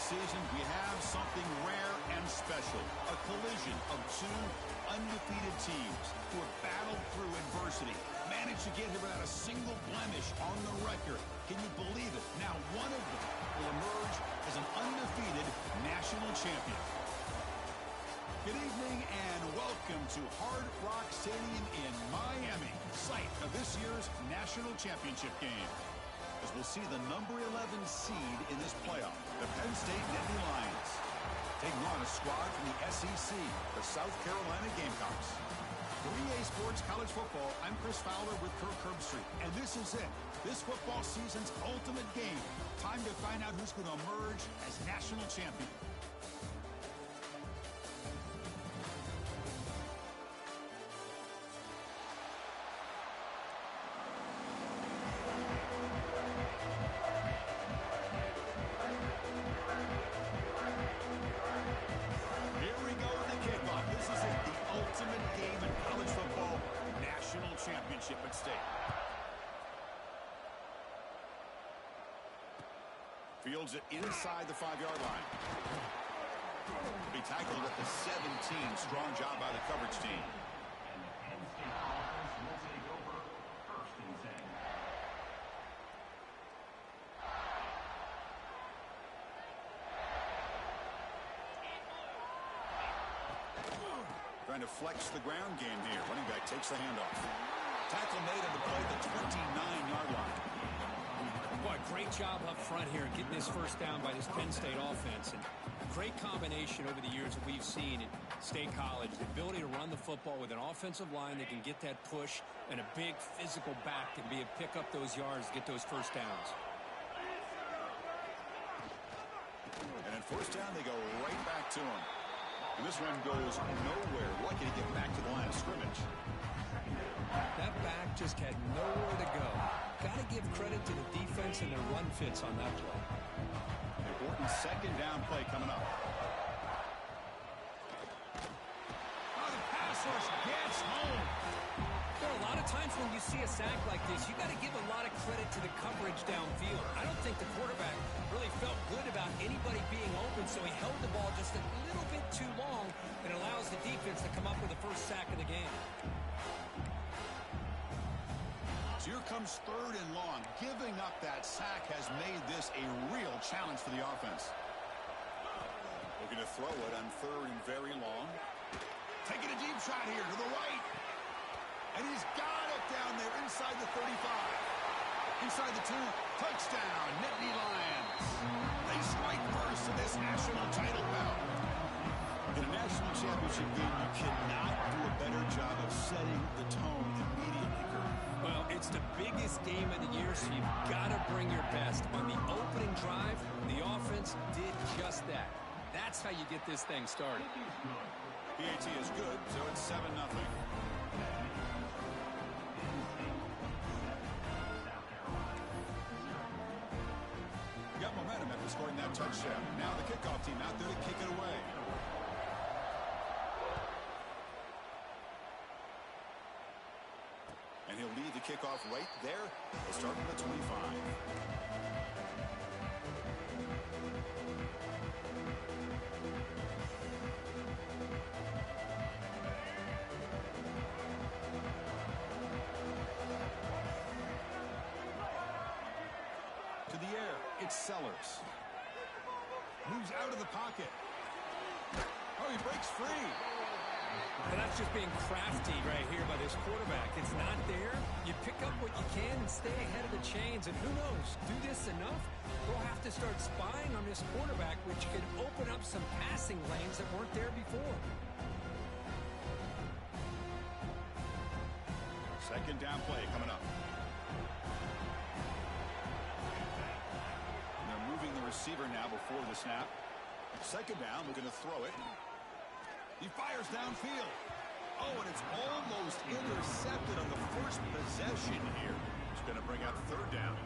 season, we have something rare and special. A collision of two undefeated teams who have battled through adversity, managed to get here without a single blemish on the record. Can you believe it? Now one of them will emerge as an undefeated national champion. Good evening and welcome to Hard Rock Stadium in Miami, site of this year's national championship game. As we'll see the number 11 seed in this playoff, the Penn State Natty Lions, taking on a squad from the SEC, the South Carolina Gamecocks. 3A Sports College Football, I'm Chris Fowler with Kirk Herbstreit, and this is it. This football season's ultimate game. Time to find out who's going to emerge as national champion. Championship at stake. Fields it inside the 5-yard line. Be tackled at the 17. Strong job by the coverage team. And the Penn State offense will take over 1st and 10. Trying to flex the ground game here. Running back takes the handoff. Tackle made on the play at the 29-yard line. Boy, great job up front here getting this first down by this Penn State offense. And great combination over the years that we've seen at State College. The ability to run the football with an offensive line that can get that push and a big physical back to be able to pick up those yards, get those first downs. And at first down, they go right back to him. And this one goes nowhere. Lucky to get back to the line of scrimmage. That back just had nowhere to go. Got to give credit to the defense and their run fits on that play. Important second down play coming up. Oh, the pass rush gets home. There are a lot of times when you see a sack like this, you got to give a lot of credit to the coverage downfield. I don't think the quarterback really felt good about anybody being open, so he held the ball just a little bit too long and allows the defense to come up with the first sack of the game. Here comes 3rd and long. Giving up that sack has made this a real challenge for the offense. Looking to throw it on 3rd and very long. Taking a deep shot here to the right. And he's got it down there inside the 35. Inside the 2. Touchdown, Nittany Lions. They strike first in this national title bout. In a national championship game, you cannot do a better job of setting the tone immediately, Kirk. Well, it's the biggest game of the year, so you've got to bring your best. On the opening drive, the offense did just that. That's how you get this thing started. PAT is good, so it's 7-0. Got momentum after scoring that touchdown. Now the kickoff team out there to kick it away. And he'll lead the kickoff right there. He'll start from the 25. To the air, it's Sellers. Moves out of the pocket. Oh, he breaks free. And that's just being crafty right here by this quarterback. It's not there. You pick up what you can and stay ahead of the chains. And who knows, do this enough, we'll have to start spying on this quarterback, which can open up some passing lanes that weren't there before. Second down play coming up. And they're moving the receiver now before the snap. Second down, looking to throw it. He fires downfield. Oh, and it's almost intercepted on the first possession here. It's going to bring up 3rd down.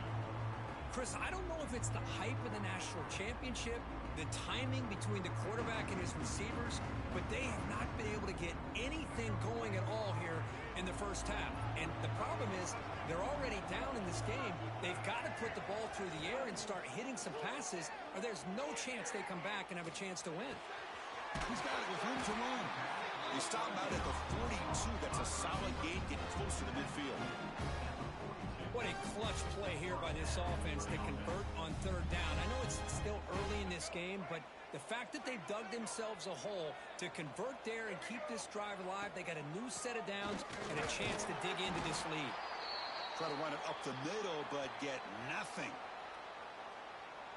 Chris, I don't know if it's the hype of the national championship, the timing between the quarterback and his receivers, but they have not been able to get anything going at all here in the first half. And the problem is they're already down in this game. They've got to put the ball through the air and start hitting some passes or there's no chance they come back and have a chance to win. He's got it with room to run. They stop him out at the 42. That's a solid gain, getting closer to midfield. What a clutch play here by this offense to convert on third down. I know it's still early in this game, but the fact that they've dug themselves a hole to convert there and keep this drive alive, they got a new set of downs and a chance to dig into this lead. Try to run it up the middle, but get nothing.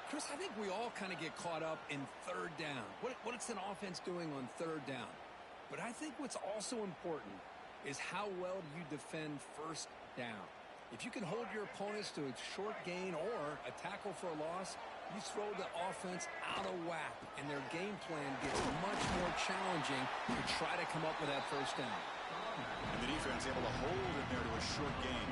Chris, I think we all kind of get caught up in third down. What's an offense doing on third down? But I think what's also important is how well do you defend first down. If you can hold your opponents to a short gain or a tackle for a loss, you throw the offense out of whack, and their game plan gets much more challenging to try to come up with that first down. And the defense able to hold it there to a short gain.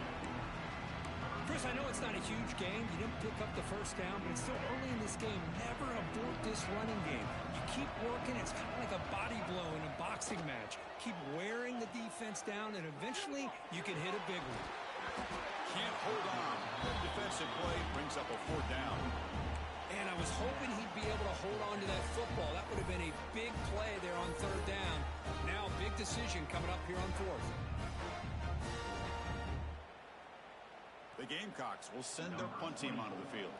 Chris, I know it's not a huge game. You didn't pick up the first down, but it's still early in this game. Never abort this running game. You keep working. It's kind of like a body blow in a boxing match. Keep wearing the defense down, and eventually you can hit a big one. Can't hold on. Good defensive play brings up a fourth down. And I was hoping he'd be able to hold on to that football. That would have been a big play there on third down. Now, big decision coming up here on fourth. The Gamecocks will send their punt team onto the field.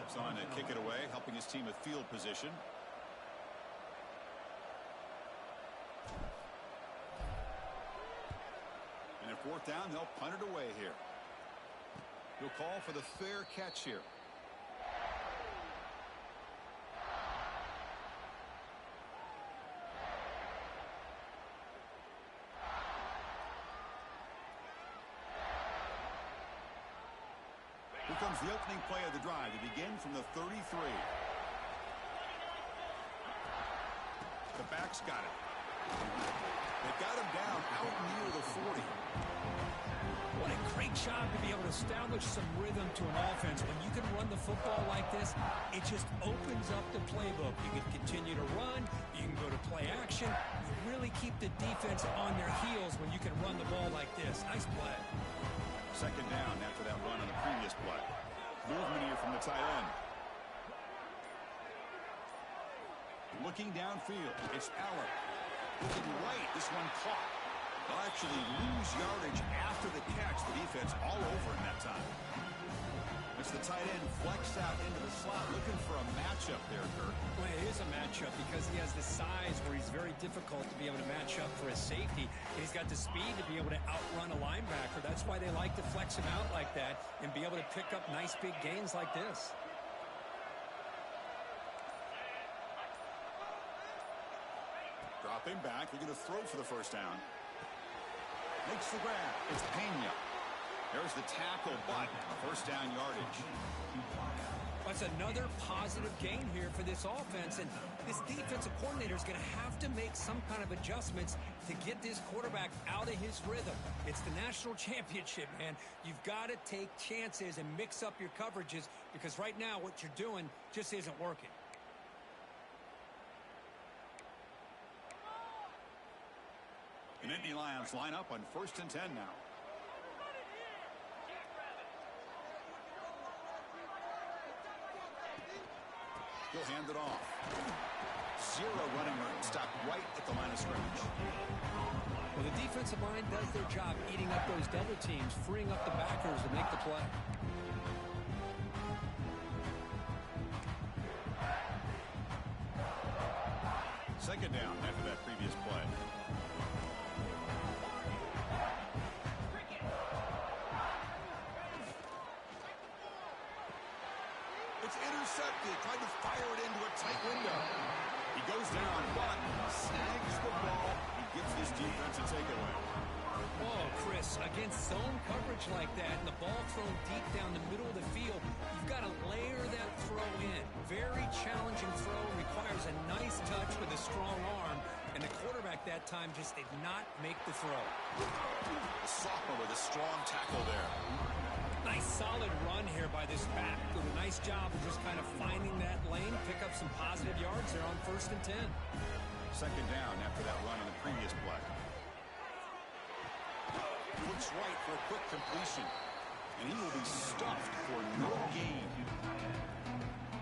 It's on to kick it away, helping his team with field position. And at fourth down, they'll punt it away here. He'll call for the fair catch here. Here comes the opening play of the drive. They begin from the 33. The back's got it. They got him down out near the 40. What a great job to be able to establish some rhythm to an offense. When you can run the football like this, it just opens up the playbook. You can continue to run. You can go to play action. You really keep the defense on their heels when you can run the ball like this. Nice play. Second down after that run on the previous play. Movement here from the tight end. Looking downfield, it's Allen. Looking right, this one caught. They'll actually lose yardage after the catch. The defense all over in that time. It's the tight end flexed out into the slot, looking for a matchup there, Kirk. Well, it is a matchup because he has the size where he's very difficult to be able to match up for his safety. And he's got the speed to be able to outrun a linebacker. That's why they like to flex him out like that and be able to pick up nice big gains like this. Dropping back, they're going to throw for the first down. Makes the grab. It's Pena. There's the tackle, but first down yardage. That's another positive gain here for this offense, and this defensive coordinator is going to have to make some kind of adjustments to get this quarterback out of his rhythm. It's the national championship, man. You've got to take chances and mix up your coverages because right now what you're doing just isn't working. The Nittany Lions line up on 1st and 10 now. He'll hand it off. Zero running room. Stopped right at the line of scrimmage. Well, the defensive line does their job eating up those double teams, freeing up the backers to make the play. Second down after that previous play. It's intercepted. Tried to fire it into a tight window. He goes down, but snags the ball. He gives this defense a takeaway. Oh, Chris, against zone coverage like that and the ball thrown deep down the middle of the field, you've got to layer that throw in. Very challenging throw, requires a nice touch with a strong arm, and the quarterback that time just did not make the throw. Sophomore with a strong tackle there. Nice solid run here by this back. Did a nice job of just kind of finding that lane, pick up some positive yards there on 1st and 10. Second down after that run on the previous play. Looks right for a quick completion. And he will be stuffed for no gain.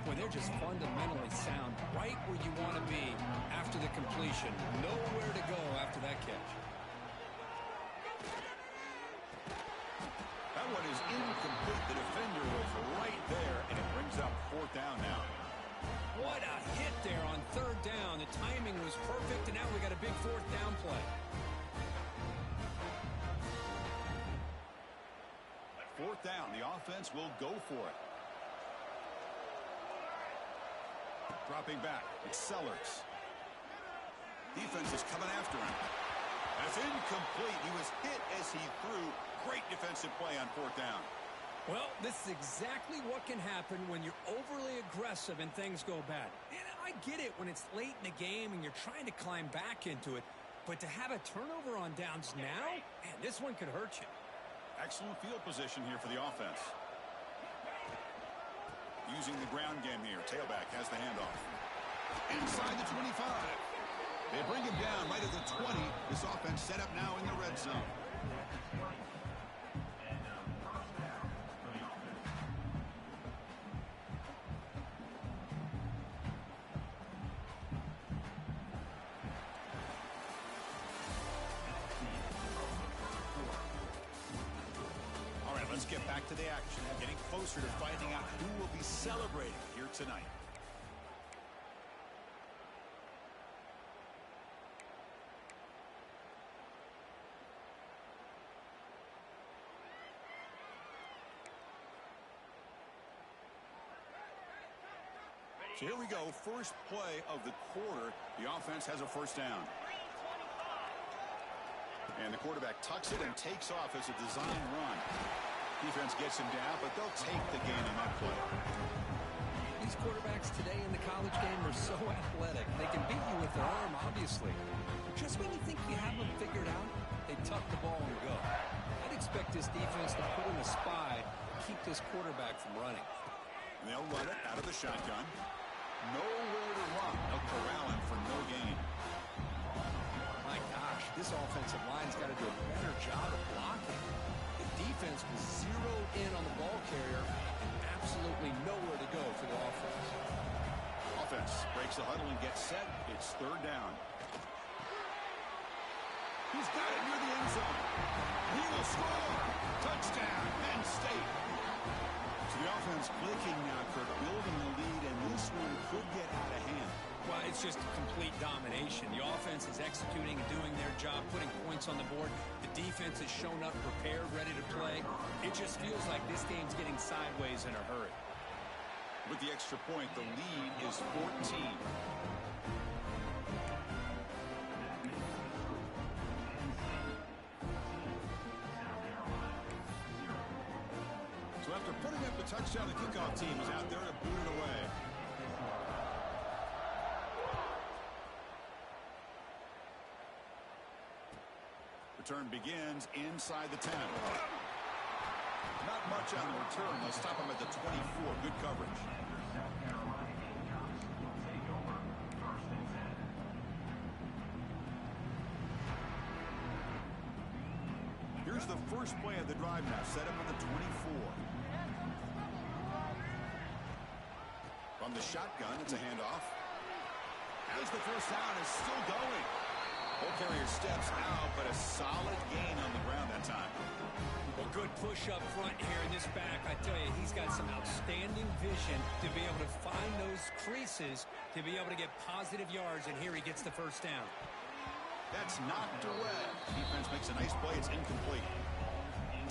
Boy, they're just fundamentally sound, right where you want to be after the completion. Nowhere to go after that catch. That one is incomplete. The defender was right there, and it brings up fourth down now. What a hit there on third down. The timing was perfect, and now we got a big fourth down play. Fourth down, the offense will go for it. Dropping back, it's Sellers. Defense is coming after him. That's incomplete. He was hit as he threw. Great defensive play on fourth down. Well, this is exactly what can happen when you're overly aggressive and things go bad. And I get it when it's late in the game and you're trying to climb back into it. But to have a turnover on downs now, man, this one could hurt you. Excellent field position here for the offense. Using the ground game here. Tailback has the handoff. Inside the 25. They bring him down right at the 20. This offense set up now in the red zone. All right, let's get back to the action. Getting closer to finding out who will be celebrating here tonight. So here we go, first play of the quarter. The offense has a first down. And the quarterback tucks it and takes off as a design run. Defense gets him down, but they'll take the gain on that play. These quarterbacks today in the college game are so athletic. They can beat you with their arm, obviously. Just when you think you have them figured out, they tuck the ball and go. I'd expect this defense to put in a spy, keep this quarterback from running. And they'll run it out of the shotgun. Nowhere to run. They'll corral him for no gain. My gosh, this offensive line's got to do a better job of blocking. The defense was zeroed in on the ball carrier and absolutely nowhere to go for the offense. Offense breaks the huddle and gets set. It's third down. He's got it near the end zone. He will score. Touchdown, Penn State. So the offense clicking now, Kirk, building the lead, and this one could get out of hand. Well, it's just complete domination. The offense is executing and doing their job, putting points on the board. The defense has shown up prepared, ready to play. It just feels like this game's getting sideways in a hurry. With the extra point, the lead is 14. So after putting up the touchdown, the kickoff team is out there to boot it away. Return begins inside the 10. Not much on the return. They'll stop him at the 24. Good coverage. Here's the first play of the drive now. Set up on the 24. From the shotgun, it's a handoff. As the first down is still going. Ball carrier steps out, but a solid gain on the ground that time. Well, good push up front here in this back. I tell you, he's got some outstanding vision to be able to find those creases, to be able to get positive yards, and here he gets the first down. That's knocked away. Defense makes a nice play. It's incomplete.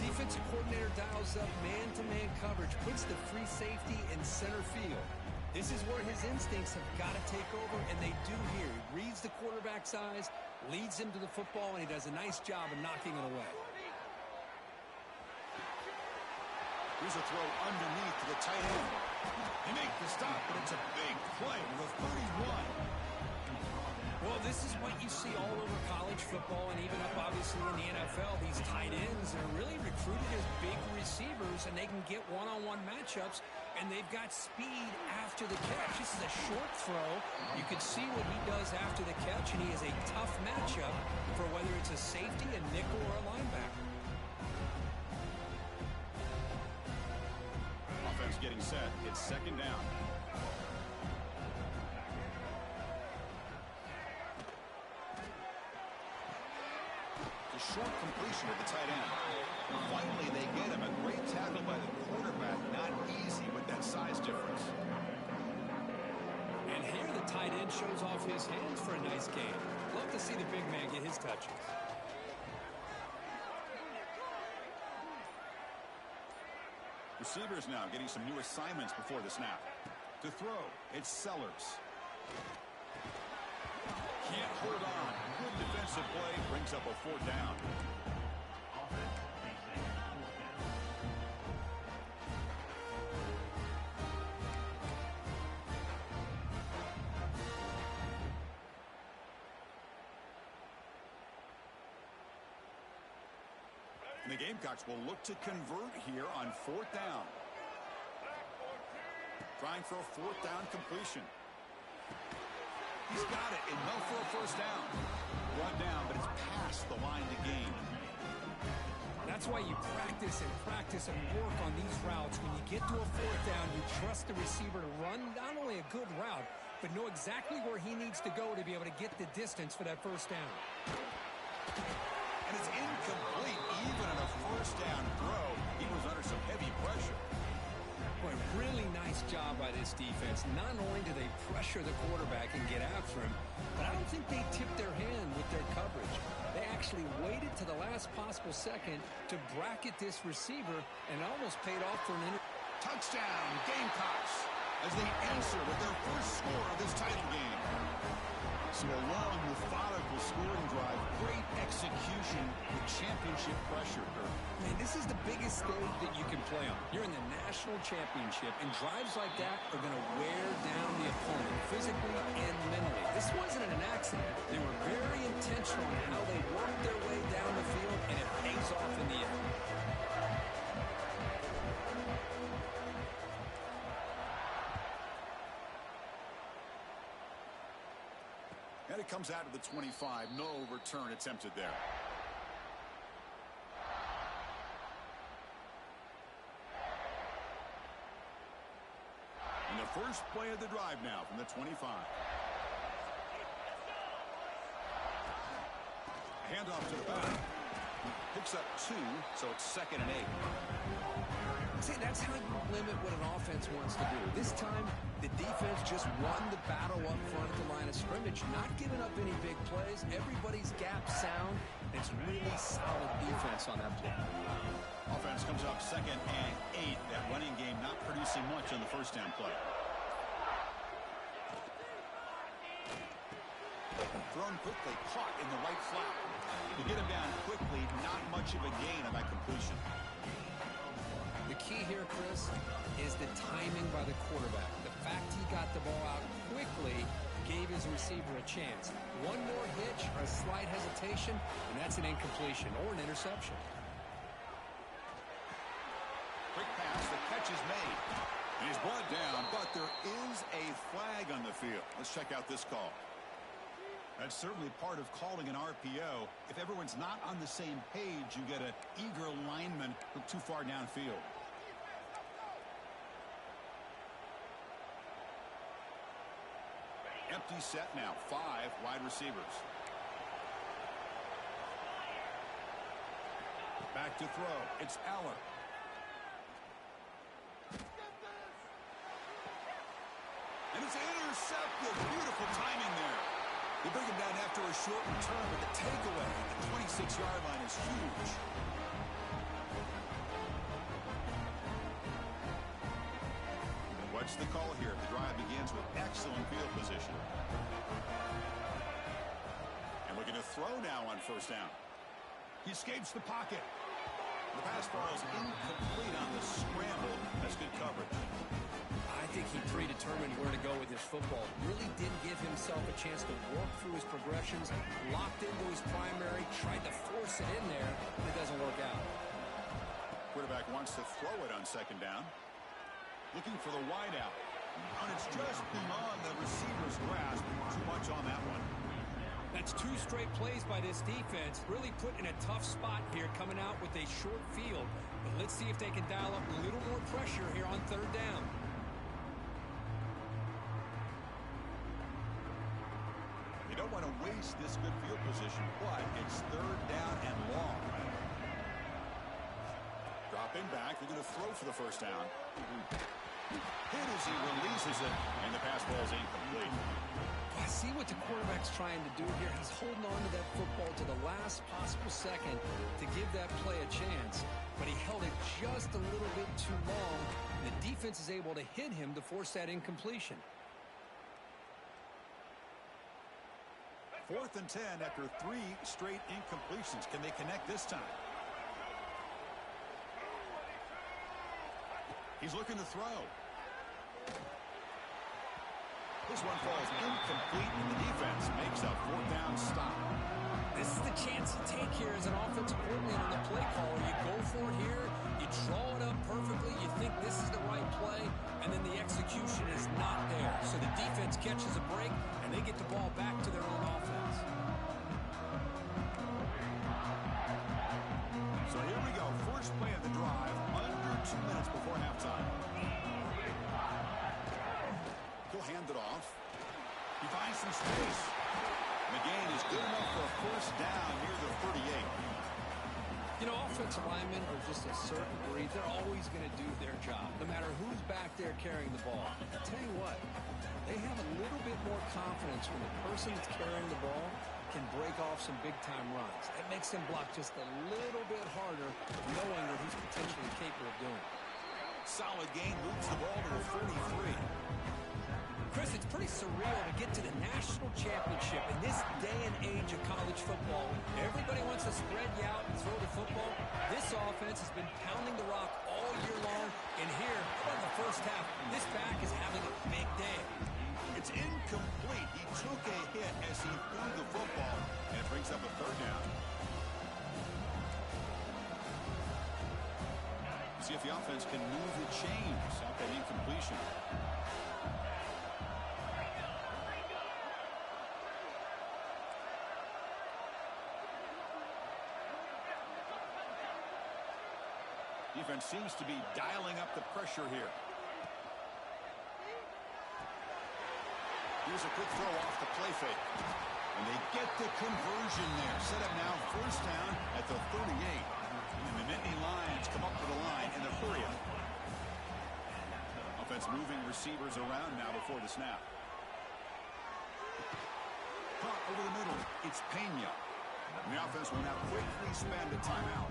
Defensive coordinator dials up man-to-man coverage, puts the free safety in center field. This is where his instincts have got to take over, and they do here. He reads the quarterback's eyes, leads him to the football, and he does a nice job of knocking it away. Here's a throw underneath to the tight end. They make the stop, but it's a big play to the 31. Well, this is what you see all over college football and even up, obviously, in the NFL. These tight ends are really recruited as big receivers, and they can get one-on-one matchups, and they've got speed after the catch. This is a short throw. You can see what he does after the catch, and he is a tough matchup for whether it's a safety, a nickel, or a linebacker. Offense getting set. It's second down. The short completion of the tight end. Finally, they get him. A great tackle by the quarterback. Not easy with that size difference. And here the tight end shows off his hands for a nice game. Love to see the big man get his touches. Receivers now getting some new assignments before the snap. To throw, it's Sellers. Can't hold on. Good defensive play brings up a fourth down. And the Gamecocks will look to convert here on fourth down. Trying for a fourth down completion. He's got it, enough for a first down. Brought down, but it's past the line to gain. That's why you practice and work on these routes. When you get to a fourth down, you trust the receiver to run not only a good route, but know exactly where he needs to go to be able to get the distance for that first down. And it's incomplete. Even on a first down throw, he was under some heavy pressure. Boy, really nice job by this defense. Not only do they pressure the quarterback and get after him, but I don't think they tipped their hand with their coverage. They actually waited to the last possible second to bracket this receiver, and almost paid off for an touchdown, Gamecocks, as they answer with their first score of this title game. So a long, methodical scoring drive, great execution with championship pressure. Man, this is the biggest stage that you can play on. You're in the national championship, and drives like that are going to wear down the opponent physically and mentally. This wasn't an accident. They were very intentional in how they worked their way down the field, and it pays off in the end. And it comes out of the 25. No return attempted there. And the first play of the drive now from the 25. A handoff to the back. Picks up 2, so it's 2nd and 8. See, that's how you limit what an offense wants to do. This time, the defense just won the battle up front at the line of scrimmage, not giving up any big plays. Everybody's gap sound. It's really solid defense on that play. Offense comes up 2nd and 8. That running game not producing much on the first down play. Thrown quickly, caught in the right flat. To get him down quickly, not much of a gain on that completion. The key here, Chris, is the timing by the quarterback. The fact he got the ball out quickly gave his receiver a chance. One more hitch or a slight hesitation, and that's an incompletion or an interception. Quick pass, the catch is made. He's brought down, but there is a flag on the field. Let's check out this call. That's certainly part of calling an RPO. If everyone's not on the same page, you get an eager lineman look too far downfield. Empty set now, 5 wide receivers. Back to throw, it's Aller. And it's intercepted. Beautiful timing there. They bring him down after a short return, but the takeaway at the 26-yard line is huge. What's the call here? The drive begins with excellent field position. And looking to throw now on first down. He escapes the pocket. The pass ball is incomplete on the scramble. That's good coverage. I think he predetermined where to go with his football. Really didn't give himself a chance to work through his progressions. Locked into his primary, tried to force it in there, but it doesn't work out. Quarterback wants to throw it on second down. Looking for the wide out. And it's just beyond the receiver's grasp. Too much on that one. That's 2 straight plays by this defense. Really put in a tough spot here coming out with a short field. But let's see if they can dial up a little more pressure here on third down. You don't want to waste this good field position, but it's third down and back. They're going to throw for the first down. Hit as he releases it, and the pass ball is incomplete. I see what the quarterback's trying to do here. He's holding on to that football to the last possible second to give that play a chance, but he held it just a little bit too long. The defense is able to hit him to force that incompletion. 4th and 10 after 3 straight incompletions. Can they connect this time? He's looking to throw. This one falls incomplete, and the defense makes a 4th down stop. This is the chance you take here as an offensive coordinator and the play caller. You go for it here, you draw it up perfectly, you think this is the right play, and then the execution is not there. So the defense catches a break, and they get the ball back to their own offense. So here we go. First play of the drive, under 2 minutes before halftime. He'll hand it off. He finds some space. McGain is good enough for a first down near the 38. You know, offensive linemen are just a certain breed. They're always going to do their job, no matter who's back there carrying the ball. I'll tell you what, they have a little bit more confidence when the person that's carrying the ball can break off some big-time runs. That makes them block just a little bit harder, knowing what he's potentially capable of doing. Solid gain, moves the ball to the 43. Chris, it's pretty surreal to get to the national championship in this day and age of college football. Everybody wants to spread you out and throw the football. This offense has been pounding the rock all year long, and here, in the first half, this back is having a big day. It's incomplete. He took a hit as he threw the football, and it brings up a 3rd down. See if the offense can move the chains off that incompletion. Defense seems to be dialing up the pressure here. Here's a quick throw off the play fake. And they get the conversion there. Set up now, first down at the 38. And the Nittany Lions come up to the line in a hurry up. Offense moving receivers around now before the snap. Caught over the middle. It's Pena. And the offense will now quickly spend a timeout.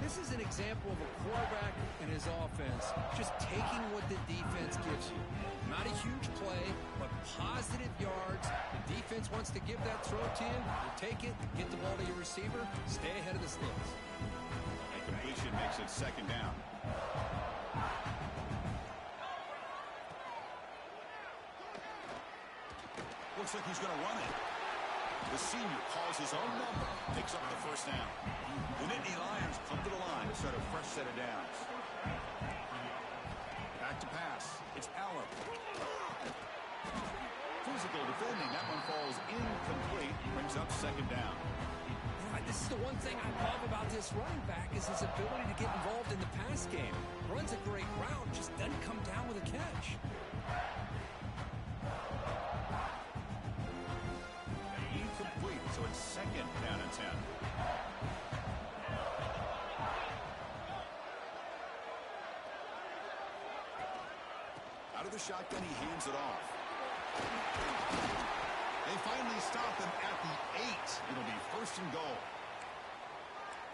This is an example of a quarterback and his offense just taking what the defense gives you. Not a huge play, but positive yards. The defense wants to give that throw to you. You take it, get the ball to your receiver, stay ahead of the sticks. And completion makes it 2nd down. Looks like he's going to run it. The senior calls his own number, picks up the first down. The Nittany Lions come to the line to start a fresh set of downs. Back to pass. It's Allen. Physical defending. That one falls incomplete. Brings up 2nd down. This is the one thing I love about this running back is his ability to get involved in the pass game. Runs a great route, just doesn't come down with a catch. Incomplete, so it's 2nd down and 10. Out of the shotgun, he hands it off. They finally stop him at the 8. It'll be 1st and goal.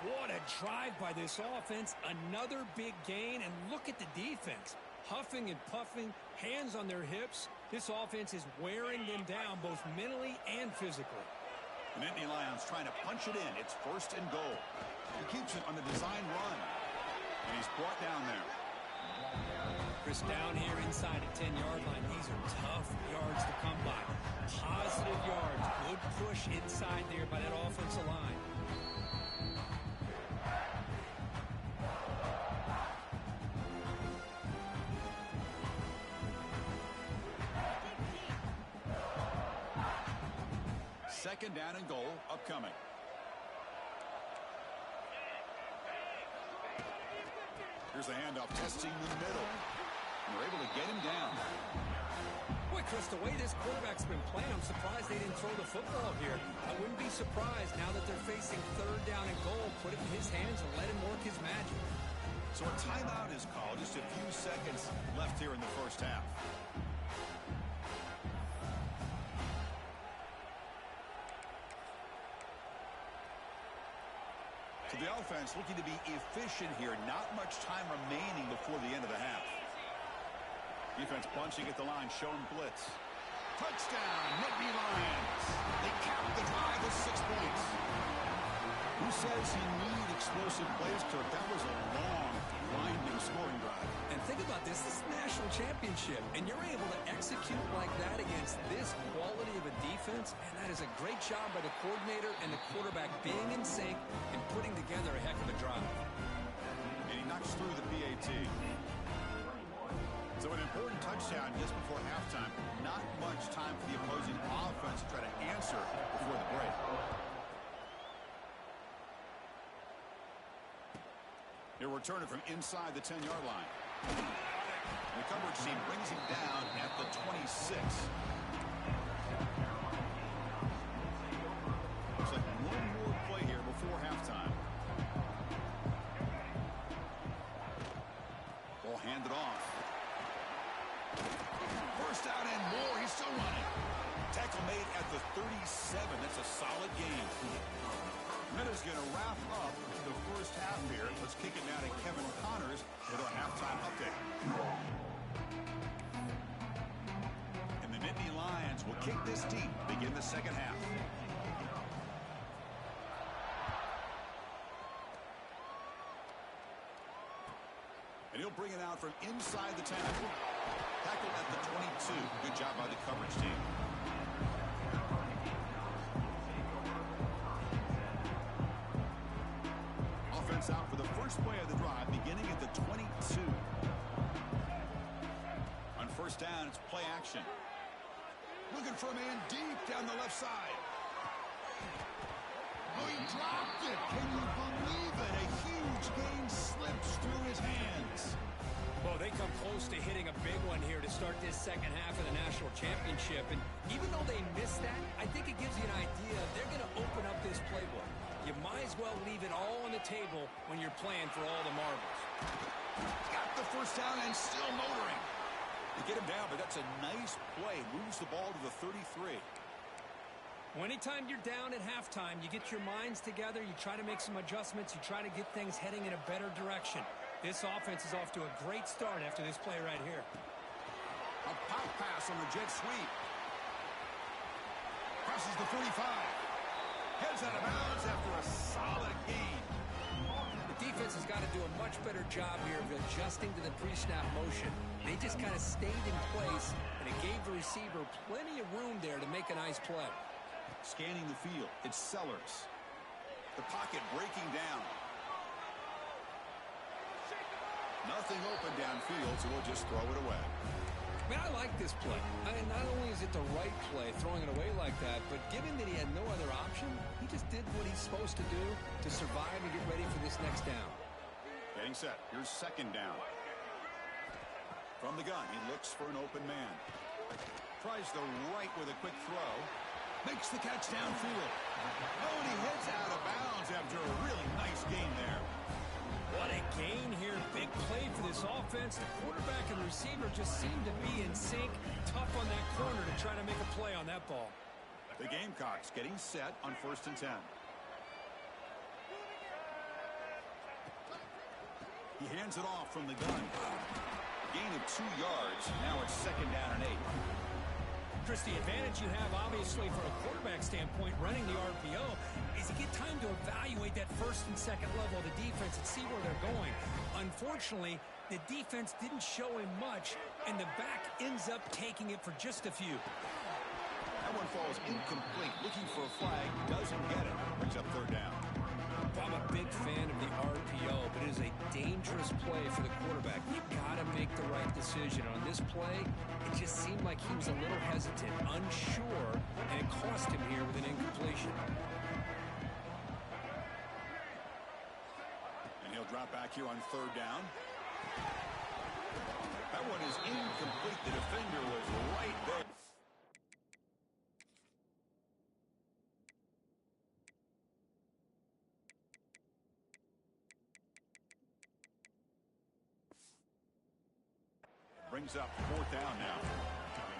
What a drive by this offense. Another big gain, and look at the defense. Huffing and puffing, hands on their hips. This offense is wearing them down both mentally and physically. The Nittany Lions trying to punch it in. It's 1st and goal. He keeps it on the design run. And he's brought down there. Chris, down here inside the 10-yard line, these are tough yards to come by. Positive yards. Good push inside there by that offensive line. Second down and goal upcoming. Here's the handoff, testing the middle. And they're able to get him down. Boy, Chris, the way this quarterback's been playing, I'm surprised they didn't throw the football here. I wouldn't be surprised now that they're facing 3rd down and goal. Put it in his hands and let him work his magic. So a timeout is called. Just a few seconds left here in the first half. So the offense looking to be efficient here. Not much time remaining before the end of the half. Defense bunching at the line, showing blitz. Touchdown, Nittany Lions. They cap the drive with 6 points. Who says you need explosive plays, Kirk? That was a long, winding scoring drive. And think about this. This is a national championship, and you're able to execute like that against this quality of a defense, and that is a great job by the coordinator and the quarterback being in sync and putting together a heck of a drive. And he knocks through the PAT. So an important touchdown just before halftime. Not much time for the opposing offense to try to answer before the break. He'll return it from inside the 10-yard line. The coverage team brings him down at the 26. Looks like one more play here before halftime. Ball handed off. First down and more. He's still running. Tackle made at the 37. That's a solid gain. Minutes going to wrap up the first half here. Let's kick it now to Kevin Connors with our halftime update. And the Nittany Lions will kick this deep, begin the second half. And he'll bring it out from inside the tackle. Tackled at the 22. Good job by the coverage team. Offense out for the first play of the drive, beginning at the 22. On first down, it's play action. Looking for a man deep down the left side. Oh, he dropped it. Can you believe it? A huge gain slips through his hands. Well, they come close to hitting a big one here to start this second half of the national championship. And even though they missed that, I think it gives you an idea they're going to open up this playbook. You might as well leave it all on the table when you're playing for all the marbles. Got the first down and still motoring. They get him down, but that's a nice play. Moves the ball to the 33. Well, anytime you're down at halftime, you get your minds together, you try to make some adjustments, you try to get things heading in a better direction. This offense is off to a great start after this play right here. A pop pass on the jet sweep. Crosses the 45. Heads out of bounds after a solid gain. The defense has got to do a much better job here of adjusting to the pre-snap motion. They just kind of stayed in place, and it gave the receiver plenty of room there to make a nice play. Scanning the field, it's Sellers. The pocket breaking down. Nothing open downfield, so we'll just throw it away. Man, I like this play. I mean, not only is it the right play, throwing it away like that, but given that he had no other option, he just did what he's supposed to do to survive and get ready for this next down. Getting set. Here's second down. From the gun, he looks for an open man. Tries the right with a quick throw. Makes the catch downfield. Oh, and he heads out of bounds after a really nice gain there. What a gain here. Big play for this offense. The quarterback and the receiver just seem to be in sync. Tough on that corner to try to make a play on that ball. The Gamecocks getting set on 1st and 10. He hands it off from the gun. Gain of 2 yards. Now it's second down and 8. Chris, the advantage you have, obviously, from a quarterback standpoint, running the RPO, is you get time to evaluate that first and second level of the defense and see where they're going. Unfortunately, the defense didn't show him much, and the back ends up taking it for just a few. That one falls incomplete. Looking for a flag. Doesn't get it. Brings up third down. I'm a big fan of the RPO, but it is a dangerous play for the quarterback. You've got to make the right decision. On this play, it just seemed like he was a little hesitant, unsure, and it cost him here with an incompletion. And he'll drop back here on third down. That one is incomplete. The defender was right there. things up. 4th down now.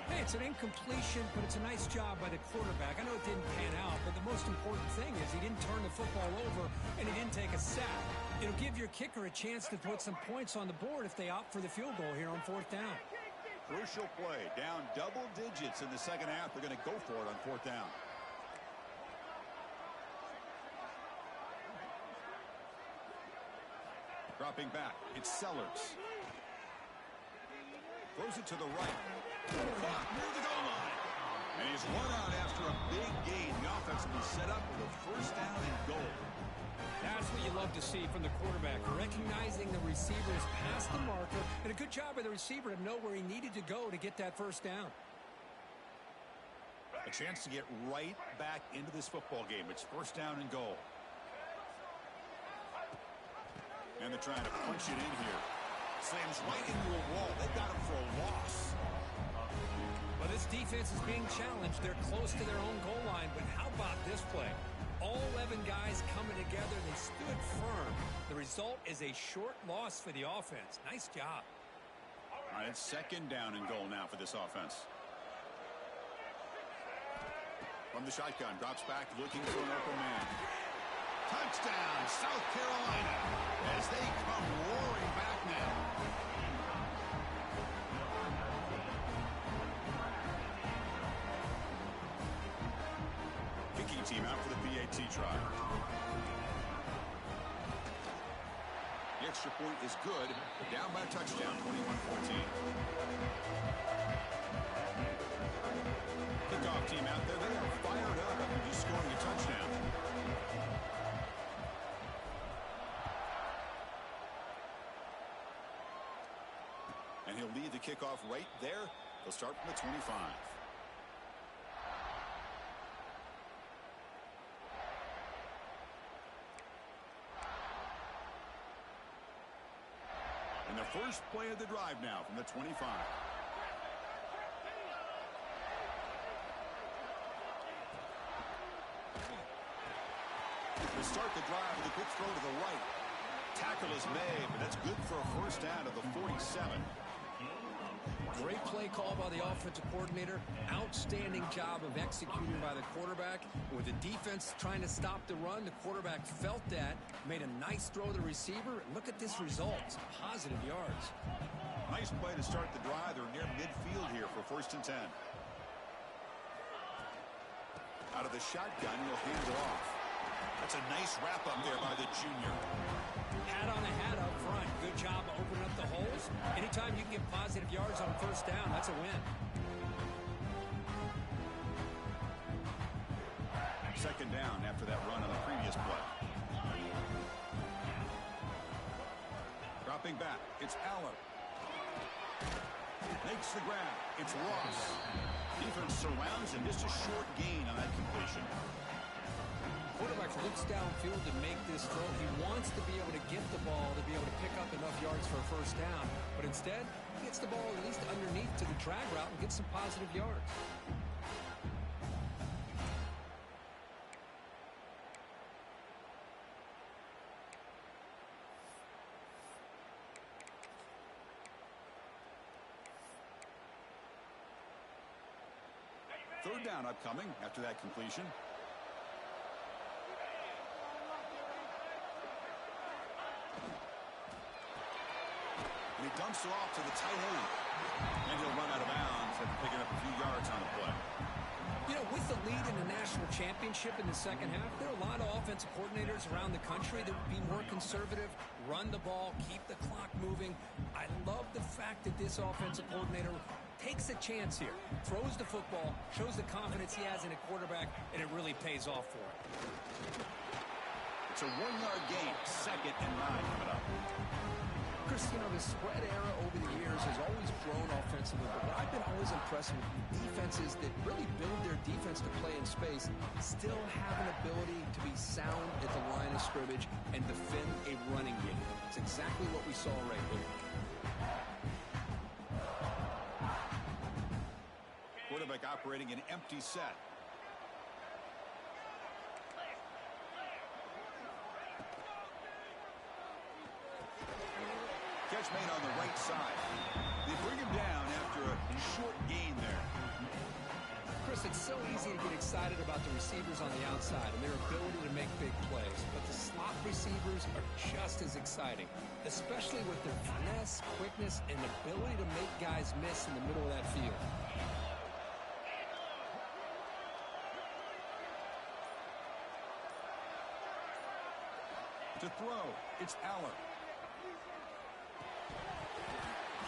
Hey, it's an incompletion, but it's a nice job by the quarterback. I know it didn't pan out, but the most important thing is he didn't turn the football over and he didn't take a sack. It'll give your kicker a chance to put some points on the board if they opt for the field goal here on 4th down. Crucial play. Down double digits in the second half. They're going to go for it on 4th down. Dropping back. It's Sellers. Throws it to the right. Caught near the goal line. And he's run out after a big gain. The offense will be set up with a 1st down and goal. That's what you love to see from the quarterback, recognizing the receiver is past the marker, and a good job by the receiver to know where he needed to go to get that 1st down. A chance to get right back into this football game. It's 1st down and goal. And they're trying to punch it in here. Slams right into a wall. They got him for a loss. Well, this defense is being challenged. They're close to their own goal line, but how about this play? All 11 guys coming together. They stood firm. The result is a short loss for the offense. Nice job. All right, it's 2nd down and goal now for this offense. From the shotgun, drops back, looking for an open man. Touchdown, South Carolina, as they come roaring back now. Kicking team out for the PAT try. The extra point is good. Down by a touchdown, 21-14. Kickoff team out there. They are fired up after just scoring a touchdown. And he'll lead the kickoff right there. They'll start from the 25. And the first play of the drive now from the 25. To start the drive with a quick throw to the right. Tackle is made, but that's good for a 1st down to the 47. Great play call by the offensive coordinator. Outstanding job of executing by the quarterback. With the defense trying to stop the run, the quarterback felt that, made a nice throw to the receiver. Look at this result. Some positive yards. Nice play to start the drive. They're near midfield here for 1st and 10. Out of the shotgun, he'll hand it off. That's a nice wrap up there by the junior. Hat on a hat up front. Good job of opening up the holes. Anytime you can get positive yards on 1st down, that's a win. 2nd down after that run on the previous play. Dropping back, it's Aller. Makes the grab. It's Ross. Defense surrounds him. Just a short gain on that completion. Quarterback looks downfield to make this throw. He wants to be able to get the ball to be able to pick up enough yards for a 1st down. But instead, he gets the ball at least underneath to the drag route and gets some positive yards. Third down upcoming after that completion. And he dumps it off to the tight end. And he'll run out of bounds after picking up a few yards on the play. You know, with the lead in the national championship in the second half, there are a lot of offensive coordinators around the country that would be more conservative, run the ball, keep the clock moving. I love the fact that this offensive coordinator takes a chance here, throws the football, shows the confidence he has in a quarterback, and it really pays off for him. It's a 1-yard gain, 2nd and 9 coming up. Chris, you know, the spread era over the years has always grown offensively, but what I've been always impressed with defenses that really build their defense to play in space still have an ability to be sound at the line of scrimmage and defend a running game. It's exactly what we saw right here. Quarterback operating an empty set. catch made on the right side. They bring him down after a short gain there. Chris, it's so easy to get excited about the receivers on the outside and their ability to make big plays, but the slot receivers are just as exciting, especially with their finesse, quickness, and ability to make guys miss in the middle of that field. To throw, it's Aller.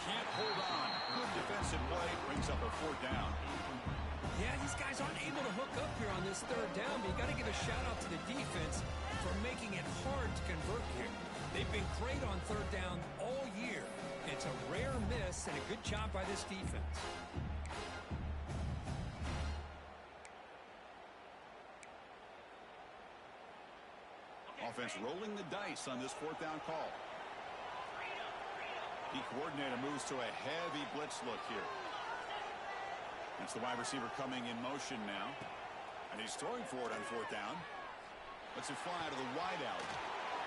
Can't hold on. Good defensive play, brings up a 4th down. Yeah, these guys aren't able to hook up here on this 3rd down, but you got to give a shout-out to the defense for making it hard to convert here. They've been great on 3rd down all year. It's a rare miss and a good job by this defense. Offense rolling the dice on this 4th down call. The coordinator moves to a heavy blitz look here. That's the wide receiver coming in motion now. And he's throwing for it on 4th down. Lets it fly to the wide out.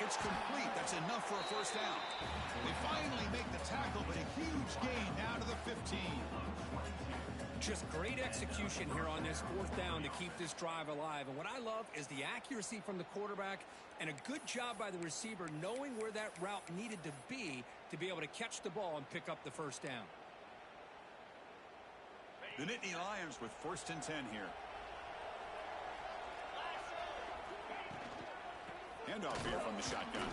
It's complete. That's enough for a 1st down. They finally make the tackle, but a huge gain down to the 15. Just great execution here on this 4th down to keep this drive alive. And what I love is the accuracy from the quarterback and a good job by the receiver knowing where that route needed to be able to catch the ball and pick up the 1st down. The Nittany Lions with 1st and 10 here. Handoff here from the shotgun.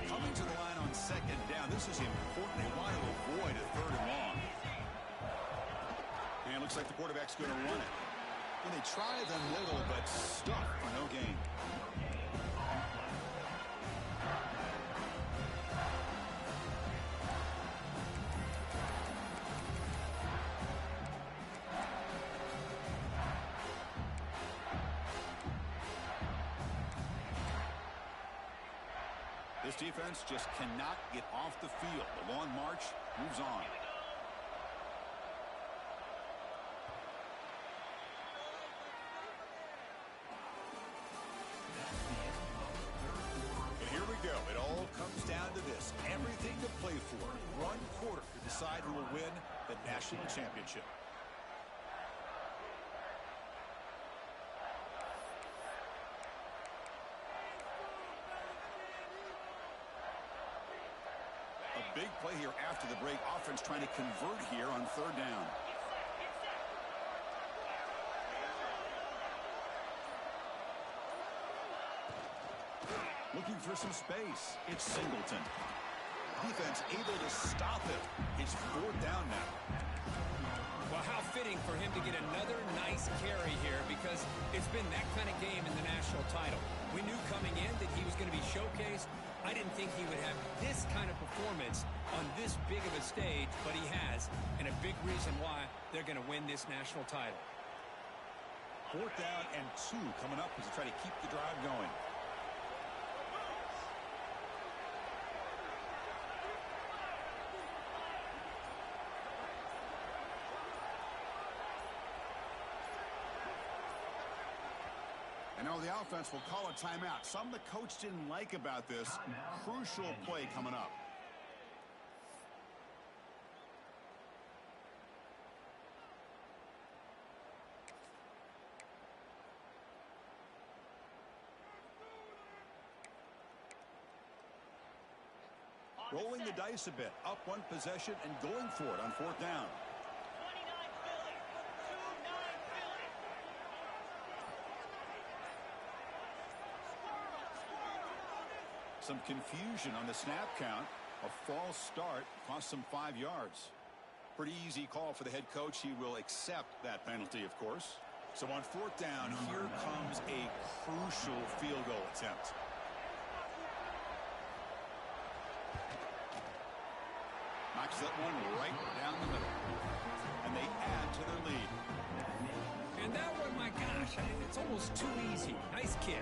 Coming to the line on 2nd down. This is important. They want to avoid a 3rd and long. And it looks like the quarterback's going to run it. And they try them little, but stuck for no gain. This defense just cannot get off the field. The long march moves on. And here we go. It all comes down to this. Everything to play for. 1 quarter to decide who will win the national championship. Big play here after the break. Offense trying to convert here on 3rd down. Looking for some space. It's Singleton. Defense able to stop it. It's 4th down now. Well, how fitting for him to get another nice carry here because it's been that kind of game in the national title. We knew coming in that he was going to be showcased. I didn't think he would have this kind of performance on this big of a stage, but he has, and a big reason why they're going to win this national title. 4th down and 2 coming up as they try to keep the drive going. And now the offense will call a timeout. Something the coach didn't like about this. Crucial play coming up. Rolling the dice a bit. Up 1 possession and going for it on 4th down. Some confusion on the snap count. A false start cost them 5 yards. Pretty easy call for the head coach. He will accept that penalty, of course. So on 4th down, here comes a crucial field goal attempt. Knocks that one right down the middle. And they add to their lead. And that one, my gosh, it's almost too easy. Nice kick.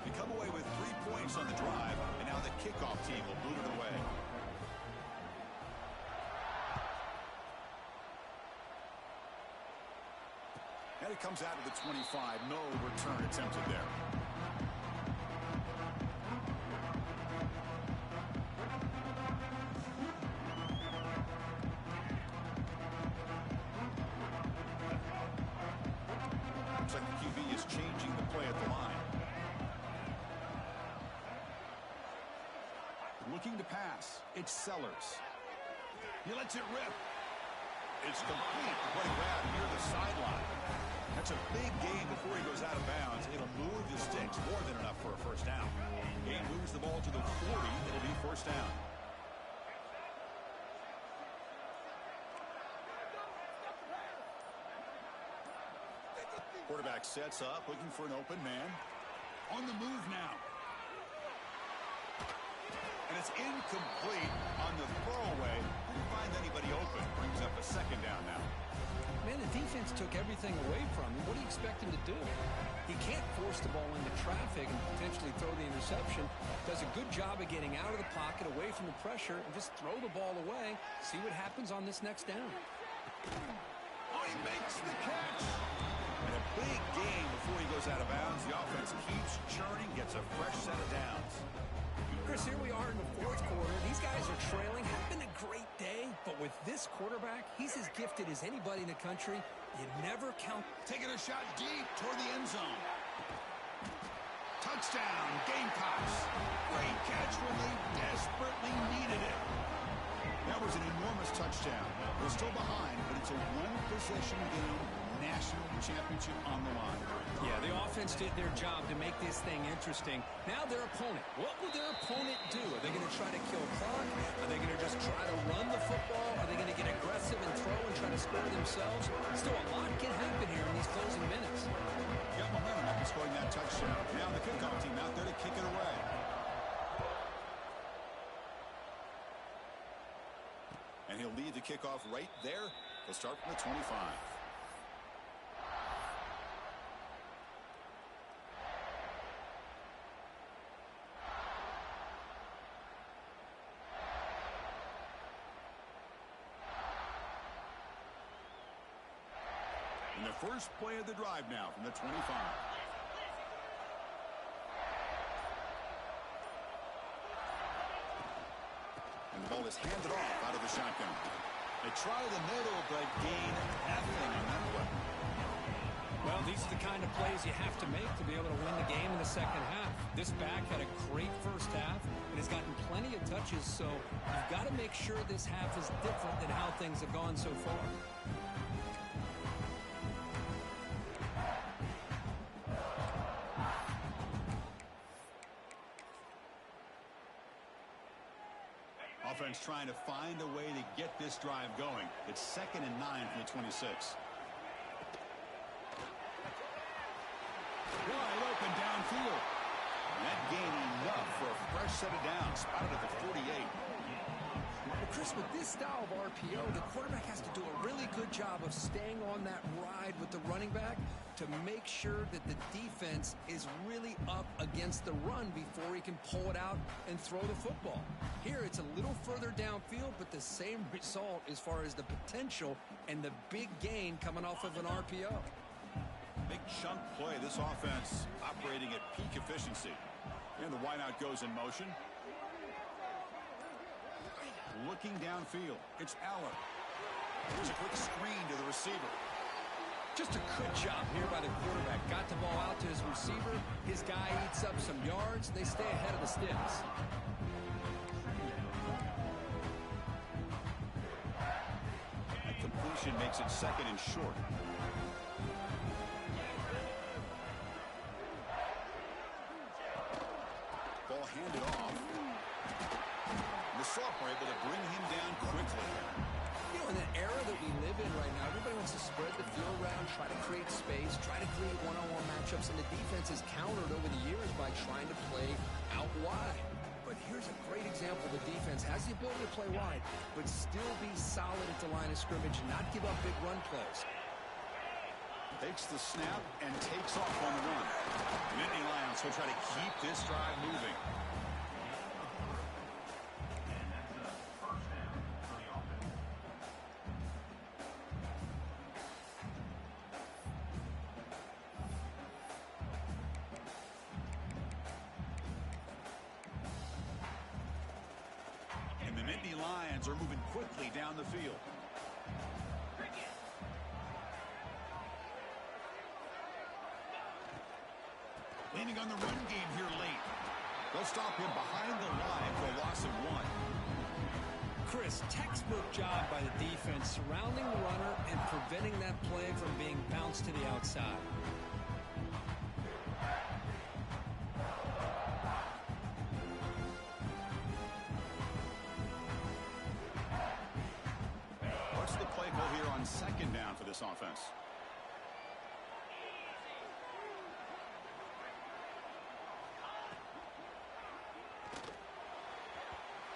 They come away with 3 points on the drive, and now the kickoff team will move it away. And it comes out to the 25. No return attempted there. Looks like the QB is changing the play at the line. Looking to pass. It's Sellers. He lets it rip. It's complete. What a grab near the sideline. That's a big gain before he goes out of bounds. It'll move the sticks more than enough for a first down. He moves the ball to the 40. It'll be first down. Quarterback sets up, looking for an open man. On the move now. And it's incomplete on the throwaway. Didn't find anybody open. Brings up a second down now. Man, the defense took everything away from him. What do you expect him to do? He can't force the ball into traffic and potentially throw the interception. Does a good job of getting out of the pocket, away from the pressure, and just throw the ball away. See what happens on this next down. Oh, he makes the catch. And a big gain before he goes out of bounds. The offense keeps churning, gets a fresh set of downs. Chris, here we are in the fourth quarter. These guys are trailing. It's been a great day, but with this quarterback, he's as gifted as anybody in the country. You never count. Taking a shot deep toward the end zone. Touchdown, Gamecocks. Great catch when they desperately needed it. That was an enormous touchdown. We're still behind, but it's a one-possession game. National championship on the line. Yeah, the offense did their job to make this thing interesting. Now their opponent. What will their opponent do? Are they going to try to kill clock? Are they going to just try to run the football? Are they going to get aggressive and throw and try to score themselves? Still, a lot can happen here in these closing minutes. Got momentum after scoring that touchdown. Now the kickoff team out there to kick it away. And he'll lead the kickoff right there. He'll start from the 25. And the first play of the drive now from the 25. And the ball is handed off out of the shotgun. They try the middle, but gain nothing on that play. Well, these are the kind of plays you have to make to be able to win the game in the second half. This back had a great first half and has gotten plenty of touches, so you've got to make sure this half is different than how things have gone so far. Offense trying to find a way to get this drive going. It's 2nd and 9 from the 26. Wide open downfield. And that gained enough for a fresh set of downs. Spotted at the 48. Well, Chris, with this style of RPO, the quarterback has to do a really good job of staying on that ride with the running back to make sure that the defense is really up against the run before he can pull it out and throw the football. Here, it's a little further downfield, but the same result as far as the potential and the big gain coming off of an RPO. Big chunk play. This offense operating at peak efficiency. And the wideout goes in motion. Looking downfield. It's Aller. It's a quick screen to the receiver. Just a good job here by the quarterback. Got the ball out to his receiver. His guy eats up some yards. They stay ahead of the sticks. That completion makes it 2nd and short. Ball handed off. The sophomore able to bring him down quickly. You know, in the era that we live in right now, everybody wants to spread the field around, try to create space, try to create one-on-one matchups, and the defense has countered over the years by trying to play out wide. But here's a great example. The defense has the ability to play wide, but still be solid at the line of scrimmage and not give up big run plays. Takes the snap and takes off on the run. Nittany Lions will try to keep this drive moving. offense are moving quickly down the field. Leaning on the run game here late. They'll stop him behind the line for a loss of 1. Chris, textbook job by the defense surrounding the runner and preventing that play from being bounced to the outside. What's the play call here on second down for this offense?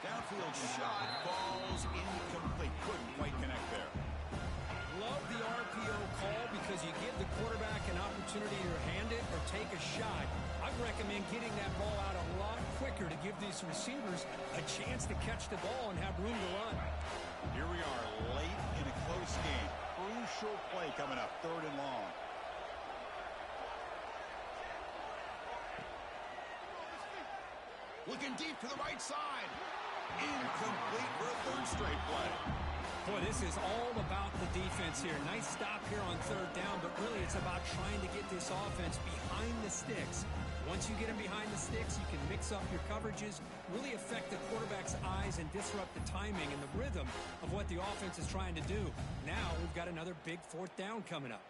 Downfield shot falls incomplete. Couldn't quite connect there. Love the RPO call because you give the quarterback an opportunity to hand it or take a shot. I'd recommend getting that ball out a lot quicker to give these receivers a chance to catch the ball and have room to run. Here we are late in a close game. Crucial play coming up, 3rd and long. Looking deep to the right side. Incomplete for a 3rd straight play. Boy, this is all about the defense here. Nice stop here on 3rd down, but really it's about trying to get this offense behind the sticks. Once you get them behind the sticks, you can mix up your coverages, really affect the quarterback's eyes and disrupt the timing and the rhythm of what the offense is trying to do. Now we've got another big 4th down coming up.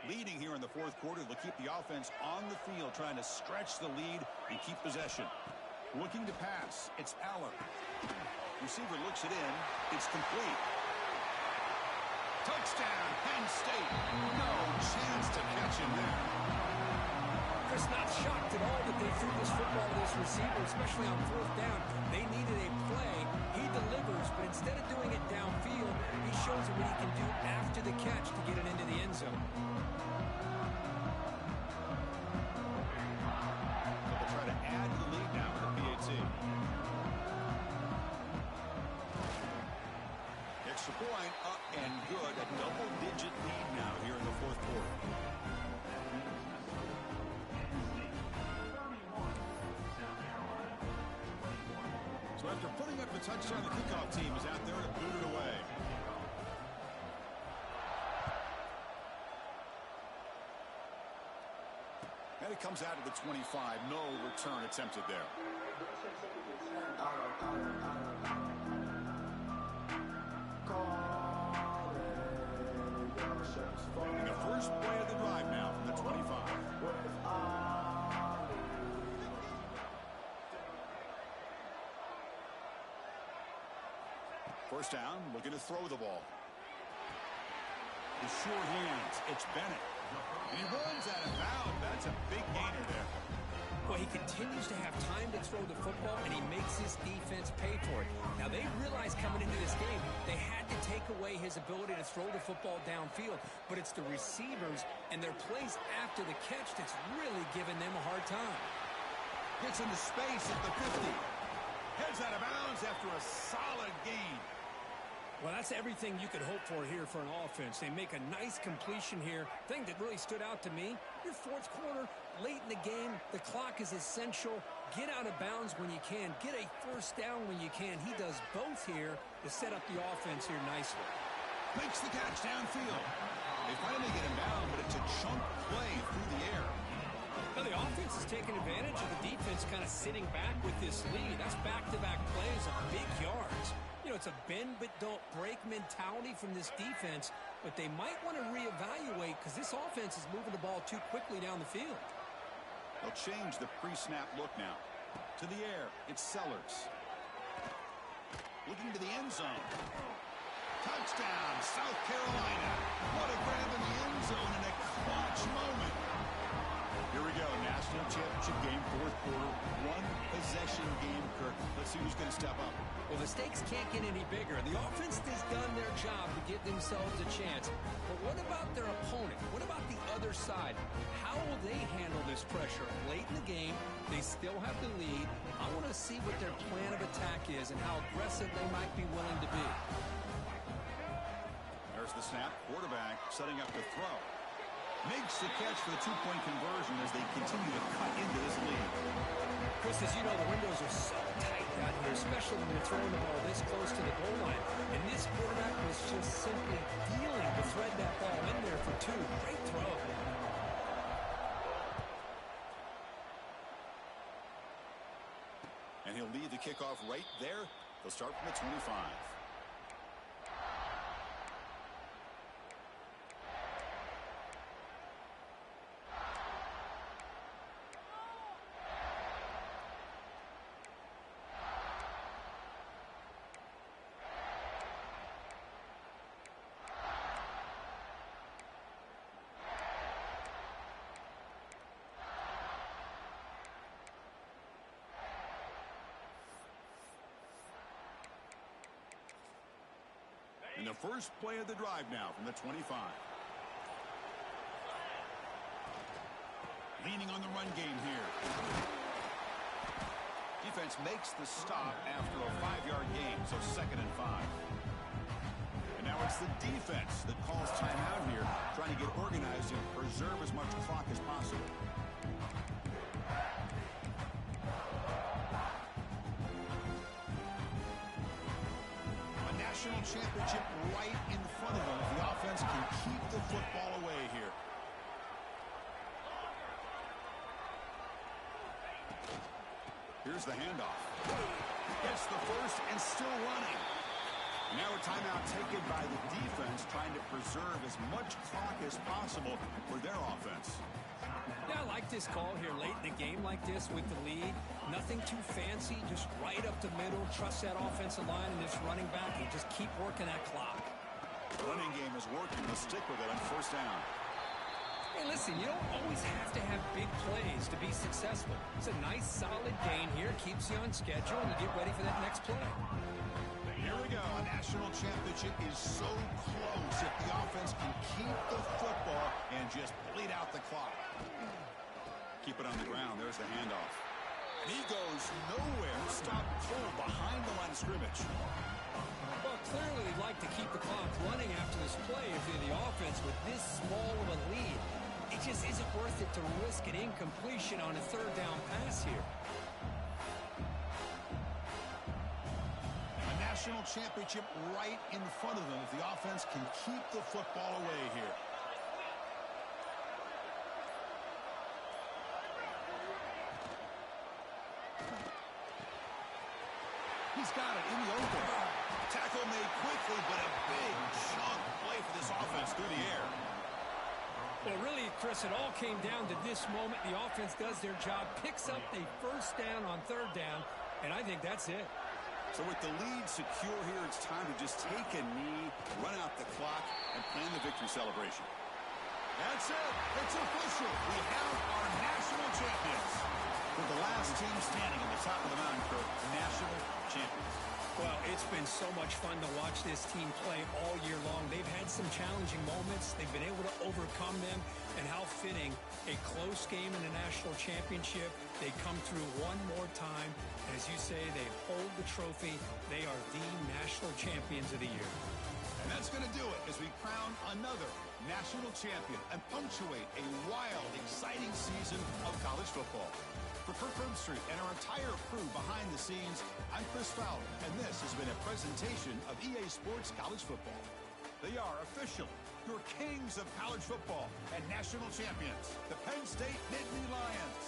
Leading here in the 4th quarter, they'll keep the offense on the field, trying to stretch the lead and keep possession. Looking to pass, it's Aller. Receiver looks it in, it's complete. Touchdown, Penn State. No chance to catch him there. Chris, not shocked at all that they threw this football to this receiver, especially on 4th down. They needed a play. He delivers, but instead of doing it downfield, he shows what he can do after the catch to get it into the end zone. They'll try to add to the lead now with the PAT. Extra point up and good. A double-digit lead now here in the 4th quarter. So after putting up the touchdown, the kickoff team is out there to boot it away. And it comes out to the 25. No return attempted there. And the first play of the drive now from the 25. First down, looking to throw the ball. With sure hands, it's Bennett. And he runs out of bounds. That's a big gainer there. Well, he continues to have time to throw the football, and he makes his defense pay for it. Now, they realized coming into this game, they had to take away his ability to throw the football downfield, but it's the receivers and their plays after the catch that's really giving them a hard time. Gets into space at the 50. Heads out of bounds after a solid gain. Well, that's everything you could hope for here for an offense. They make a nice completion here. Thing that really stood out to me, your 4th quarter, late in the game, the clock is essential. Get out of bounds when you can. Get a first down when you can. He does both here to set up the offense here nicely. Makes the catch downfield. They finally get him down, but it's a chunk play through the air. Now, the offense is taking advantage of the defense kind of sitting back with this lead. That's back-to-back plays of big yards. You know, it's a bend but don't break mentality from this defense, but they might want to reevaluate because this offense is moving the ball too quickly down the field. They'll change the pre-snap look now. To the air, it's Sellers. Looking to the end zone. Touchdown, South Carolina. What a grab in the end zone in a clutch moment. Here we go, national championship game, 4th quarter, 1-possession game, Kirk. Let's see who's going to step up. Well, the stakes can't get any bigger. The offense has done their job to give themselves a chance. But what about their opponent? What about the other side? How will they handle this pressure? Late in the game, they still have the lead. I want to see what their plan of attack is and how aggressive they might be willing to be. There's the snap. Quarterback setting up to throw. Makes the catch for the two-point conversion as they continue to cut into this lead. Chris, as you know, the windows are so tight out here, especially when you're throwing the ball this close to the goal line. And this quarterback was just simply dealing to thread that ball in there for two. Great throw. And he'll lead the kickoff right there. They'll start from the 25. And the first play of the drive now from the 25. Leaning on the run game here. Defense makes the stop after a 5-yard gain, so 2nd and 5. And now it's the defense that calls timeout here, trying to get organized and preserve as much clock as possible. National championship right in front of them if the offense can keep the football away here. Here's the handoff. Gets the first and still running. Now a timeout taken by the defense, trying to preserve as much clock as possible for their offense. Yeah, I like this call here late in the game like this with the lead. Nothing too fancy, just right up the middle. Trust that offensive line and this running back and just keep working that clock. The running game is working. They'll stick with it on 1st down. Hey, listen, you don't always have to have big plays to be successful. It's a nice, solid gain here. Keeps you on schedule, and you get ready for that next play. Here we go. A national championship is so close if the offense can keep the football and just bleed out the clock. Keep it on the ground. There's the handoff. And he goes nowhere. Stop cold behind the line of scrimmage. Well, clearly they'd like to keep the clock running after this play if you're the offense with this small of a lead. It just isn't worth it to risk an incompletion on a 3rd down pass here. A national championship right in front of them if the offense can keep the football away here. He's got it in the open. Tackle made quickly, but a big chunk play for this offense through the air. Well, really, Chris, it all came down to this moment. The offense does their job, picks up a 1st down on 3rd down, and I think that's it. So with the lead secure here, it's time to just take a knee, run out the clock, and plan the victory celebration. That's it. It's official. We have our national champions. With the last team standing on the top of the mountain for national champions. Well, it's been so much fun to watch this team play all year long. They've had some challenging moments. They've been able to overcome them. And how fitting, a close game in the national championship. They come through one more time. And as you say, they hold the trophy. They are the national champions of the year. And that's going to do it as we crown another national champion and punctuate a wild, exciting season of college football. For Kirk Herbstreit and our entire crew behind the scenes, I'm Chris Fowler, and this has been a presentation of EA Sports College Football. They are officially your kings of college football and national champions, the Penn State Nittany Lions.